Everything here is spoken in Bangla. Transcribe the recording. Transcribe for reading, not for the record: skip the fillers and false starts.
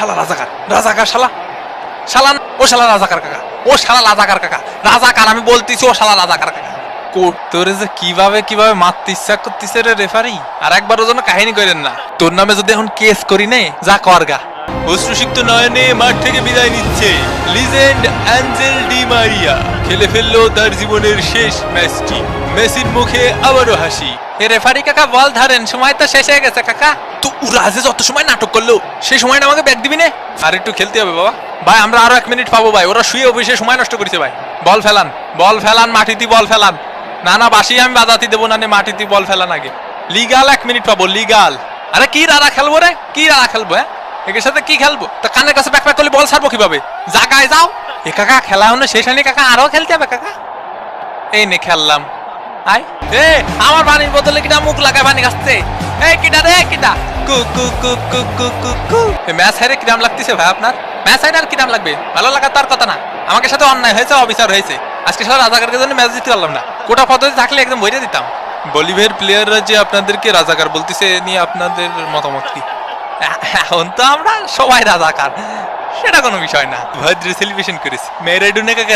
শালা রাজাকার রাজাকার শালা শালা ও শালা রাজাকার কাকা ও শালা রাজাকার কাকা রাজাকার আমি বলতেছি ও শালা রাজাকার কাকা তোরে যে কিভাবে কিভাবে মারতে ইচ্ছা করতেছে রে রেফারি আর একবারের জন্য কাহিনী করেন না তোর নামে যদি এখন কেস করি নে যা করগা অশ্রুসিক্ত নয়নে মাঠ থেকে বিদায় নিচ্ছে লিজেন্ড অ্যাঞ্জেল ডি মারিয়া খেলে ফেললো তার জীবনের শেষ ম্যাচটি মেসির মুখে আবারও হাসি এ রেফারি কাকা বল ধরেন সময় তো শেষ হয়ে গেছে কাকা তো উরাজে যত সময় নাটক করলো সেই সময়টা আমাকে ব্যাক দিবি না আর একটু খেলতে হবে বাবা ভাই আমরা আরো 1 মিনিট পাবো ভাই ওরা শুয়ে বসে সময় নষ্ট করেছে ভাই বল ফেলান মাটিতে বল ফেলান না না বাসি আমি বাজাতে দেবো না মাটিতে বল ফেলান আগে লিগাল 1 মিনিট পাবো লিগাল আরে কি রাড়া খেলবো রে কি রাড়া খেলবো হ্যাঁ এর সাথে কি খেলবো তা কানের কাছে ব্যাক করলে বল ছাড়বো কিভাবে জাগায় যাও এ কাকা খেলা হলো শেষ হয়নি কাকা আরো খেলতে হবে কাকা এই নে খেললাম আই এ আমার পানির বোতলে কিটা মুখ লাগায় পানি খাচ্ছে এই কিটা রে কিটা কু কু কু কু কু কু কু ম্যাচ হেরে কিরাম লাগতেছে ভাই আপনার ম্যাচ হেরে আর কিরাম লাগবে ভালো লাগা তার কথা না আমাকে সাথে অন্যায় হয়েছে অবিচার হয়েছে আজকে সারা রাজাকারের জন্য ম্যাচ জিততে পারলাম না কোটা পদ্ধতি থাকলে একদম বইরে দিতাম বলিভিয়ার প্লেয়াররা যে আপনাদেরকে রাজাকার বলতেছে নিয়ে আপনাদের মতামত কি এখন তো আমরা সবাই রাজাকার সেটা কোনো বিষয় না ভদ্র সেলিব্রেশন করেছি মেয়েরা ডুনে কাকে